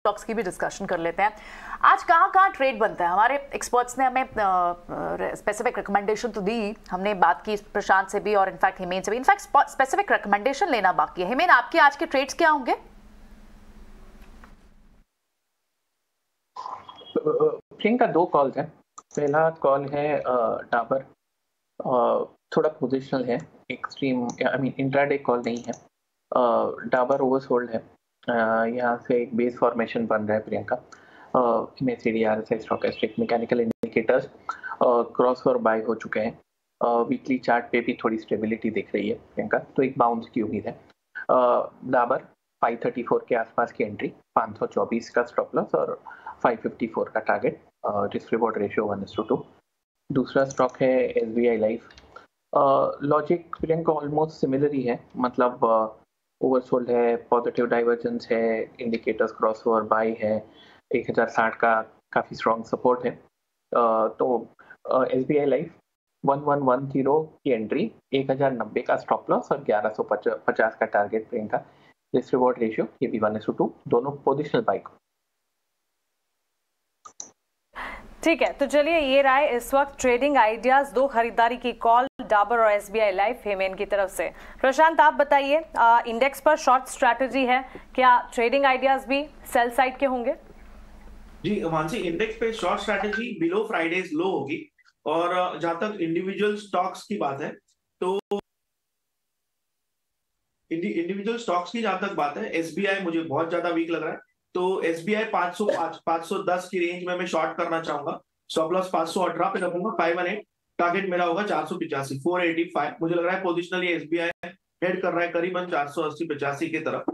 Stocks की भी discussion कर लेते हैं। आज कहाँ कहाँ ट्रेड बनता है? हमारे एक्सपर्ट्स ने हमें स्पेसिफिक रिकमेंडेशन तो दी, हमने बात की प्रशांत से भी और इनफैक्ट हिमेन से भी। इनफैक्ट स्पेसिफिक रिकमेंडेशन लेना बाकी है। हिमेन, आपके आज के ट्रेड्स क्या होंगे? प्रियंका, दो कॉल्स हैं। पहला कॉल है डाबर, थोड़ा पोजिशनल है, एक्सट्रीम इंट्राडे कॉल नहीं है। डाबर ओवरसोल्ड है। यहाँ से एक बेस फॉर्मेशन बन रहा है Priyanka. MACD, RSI, stochastic, mechanical indicators cross और बाय हो चुके हैं। वीकली चार्ट पे भी थोड़ी स्टेबिलिटी दिख रही है प्रियंका, तो एक बाउंस की उम्मीद है। डाबर 534 के आसपास की एंट्री, 524 का स्टॉप लॉस और 554 का टारगेट। Risk reward ratio 1:2। दूसरा स्टॉक है SBI लाइफ। लॉजिक प्रियंका ऑलमोस्ट सिमिलर ही है, मतलब ओवरसोल्ड है, पॉजिटिव डाइवर्जेंस है, इंडिकेटर्स क्रॉस ओवर बाय है, 1060 का काफ़ी स्ट्रॉन्ग सपोर्ट है। तो SBI लाइफ 1110 की एंट्री, 1090 का स्टॉप लॉस और 1150 का target Priyanka. Risk reward ratio ये भी 1:2, दोनों पोजिशनल बाइक। ठीक है, तो चलिए ये रहा इस वक्त ट्रेडिंग आइडियाज, दो खरीदारी की कॉल डाबर और SBI लाइफ हेमेन की तरफ से। प्रशांत, आप बताइए, इंडेक्स पर शॉर्ट स्ट्रैटेजी है, क्या ट्रेडिंग आइडियाज भी सेल साइड के होंगे? जी मानसी, इंडेक्स पे शॉर्ट स्ट्रैटेजी बिलो फ्राइडेज लो होगी। और जहां तक इंडिविजुअल स्टॉक्स की बात है, तो इंडिविजुअल स्टॉक्स की जहां तक बात है, SBI मुझे बहुत ज्यादा वीक लग रहा है। तो SBI 510 की रेंज में मैं शॉर्ट करना चाहूंगा। स्टॉप लॉस 518 पे रखूंगा, 518। टारगेट मेरा होगा 485, 485। मुझे लग रहा है पोजिशनली SBI हेड कर रहा है करीबन 480-85 की तरफ।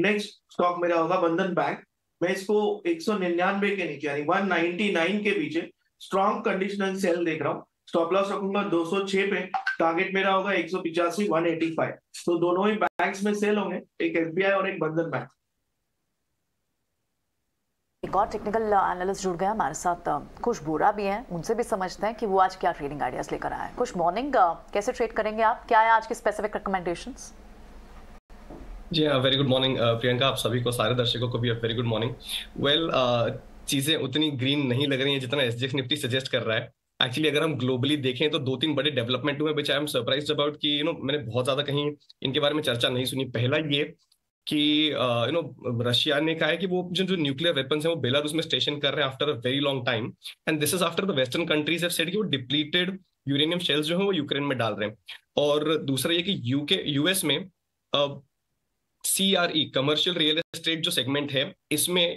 नेक्स्ट स्टॉक मेरा होगा बंधन बैंक। मैं इसको 199 के नीचे यानी 199 के पीछे स्ट्रॉन्ग कंडीशनल सेल देख रहा हूँ। स्टॉप लॉस रखूंगा 206 पे, टारगेट मेरा होगा 185, 185। तो दोनों ही बैंक्स में सेल होंगे, एक SBI और एक बंधन बैंक। एक और टेक्निकल एनालिस्ट जुड़ गया हमारे साथ, खुश बोरा भी हैं, उनसे भी समझते हैं कि वो आज क्या ट्रेडिंग आइडियाज लेकर आए हैं। खुश, मॉर्निंग, कैसे ट्रेड करेंगे आप? क्या है आज की स्पेसिफिक रिकमेंडेशंस? जी वेरी गुड मॉर्निंग प्रियंका, आप सभी को, सारे दर्शकों को भी वेरी गुड मॉर्निंग। वेल, चीजें उतनी ग्रीन नहीं लग रही हैं जितना SGX निफ्टी सजेस्ट कर रहा है। एक्चुअली अगर हम ग्लोबली देखें तो 2-3 बड़े डेवलपमेंट हुए विच आई एम सरप्राइज्ड अबाउट कि मैंने बहुत ज्यादा कहीं इनके बारे में चर्चा नहीं सुनी। पहला ये कि रशिया ने कहा है कि वो जो न्यूक्लियर वेपन्स हैं वो बेलारूस में स्टेशन कर रहे हैं after a very long time, and this is after the western countries have said कि वो डिप्लीटेड यूरेनियम शेल्स जो है वो यूक्रेन में डाल रहे हैं। और दूसरा ये कि US में CRE, कमर्शियल रियल एस्टेट जो सेगमेंट है, इसमें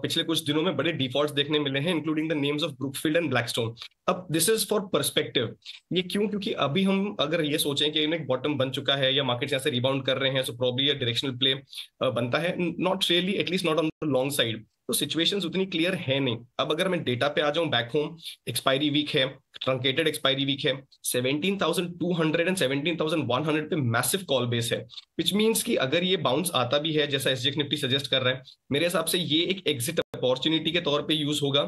पिछले कुछ दिनों में बड़े डिफॉल्ट्स देखने मिले हैं, including the names of Brookfield and Blackstone. अब दिस इज फॉर पर्सपेक्टिव। ये क्यों? क्योंकि अभी हम अगर ये सोचें कि एक बॉटम बन चुका है या मार्केट यहाँ से रिबाउंड कर रहे हैं, सो प्रॉब्ली ये डायरेक्शनल प्ले बनता है, not really, at least not on the long side. तो सिचुएशंस उतनी क्लियर है नहीं। अब अगर मैं डेटा पे आ जाऊं बैक होम, एक्सपायरी वीक है, ट्रंकेटेड एक्सपायरी वीक है, 17,200 एंड 17,100 पे मैसिव कॉल बेस है, विच मींस कि अगर ये बाउंस आता भी है जैसा SGX निफ्टी सजेस्ट कर रहा है, मेरे हिसाब से ये एक एग्जिट अपॉर्चुनिटी के तौर पे यूज होगा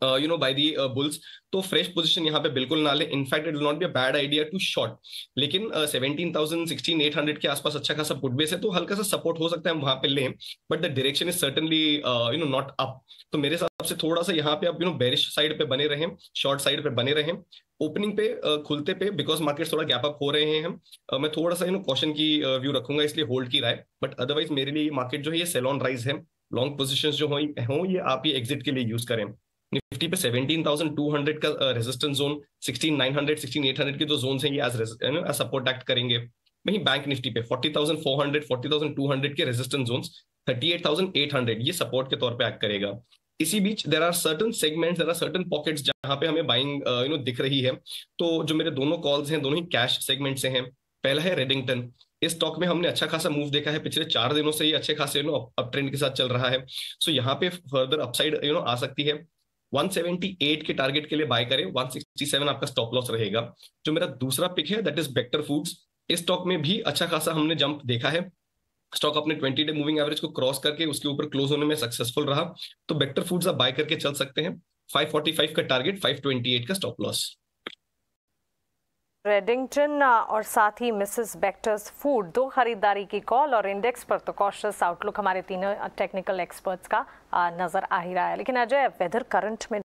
बाय दी बुल्स। तो फ्रेश पोजीशन यहाँ पे बिल्कुल ना ले। In fact it will not be a bad idea to short, लेकिन 17,000 16,800 के आसपास अच्छा खासा पुट बेस है, तो हल्का सा सपोर्ट हो सकता है वहां पे लें, but the direction is certainly not up. तो मेरे हिसाब से थोड़ा सा यहाँ पे आप बेरिश साइड पे बने रहें, शॉर्ट साइड पे बने रहें। ओपनिंग पे खुलते पे बिकॉज मार्केट थोड़ा गैप अप हो रहे हैं, मैं थोड़ा सा कॉशन की व्यू रखूंगा, इसलिए होल्ड की राय। बट अदरवाइज मेरे लिए मार्केट जो है ये सेल ऑन राइज है। लॉन्ग पोजिशन जो हो ये आप ये एग्जिट के लिए यूज करें। निफ्टी पे 17,200 का रेजिस्टेंस जोन, 16,900 16,800 के जो जोन्स हैं ये एज सपोर्ट एक्ट करेंगे। वहीं बैंक निफ्टी पे 40,400 40,200 के रेजिस्टेंस जोन्स, 38,800 ये सपोर्ट के तौर पे एक्ट करेगा। इसी बीच there are certain segments, there are certain pockets जहां पे हमें बाइंग दिख रही है। तो जो मेरे दोनों कॉल्स हैं दोनों ही कैश सेगमेंट से हैं। पहला है रेडिंगटन। इस स्टॉक में हमने अच्छा खासा मूव देखा है, पिछले 4 दिनों से ही अच्छे खासे अप ट्रेंड के साथ चल रहा है। सो यहाँ पे फर्दर अपसाइड आ सकती है। 178 के टारगेट के लिए बाय करें, 167 आपका स्टॉप लॉस रहेगा। जो मेरा दूसरा पिक है दैट इज बेक्टर फूड्स। इस स्टॉक में भी अच्छा खासा हमने जंप देखा है। स्टॉक अपने 20 डे मूविंग एवरेज को क्रॉस करके उसके ऊपर क्लोज होने में सक्सेसफुल रहा, तो बेक्टर फूड्स आप बाय करके चल सकते हैं। 545 का टारगेट, 528 का स्टॉप लॉस। रेडिंगटन और साथ ही मिसेस बेक्टर्स फूड, दो खरीदारी की कॉल और इंडेक्स पर तो कॉशियस आउटलुक हमारे तीनों टेक्निकल एक्सपर्ट्स का नजर आ ही रहा है। लेकिन अजय, वेदर करंट में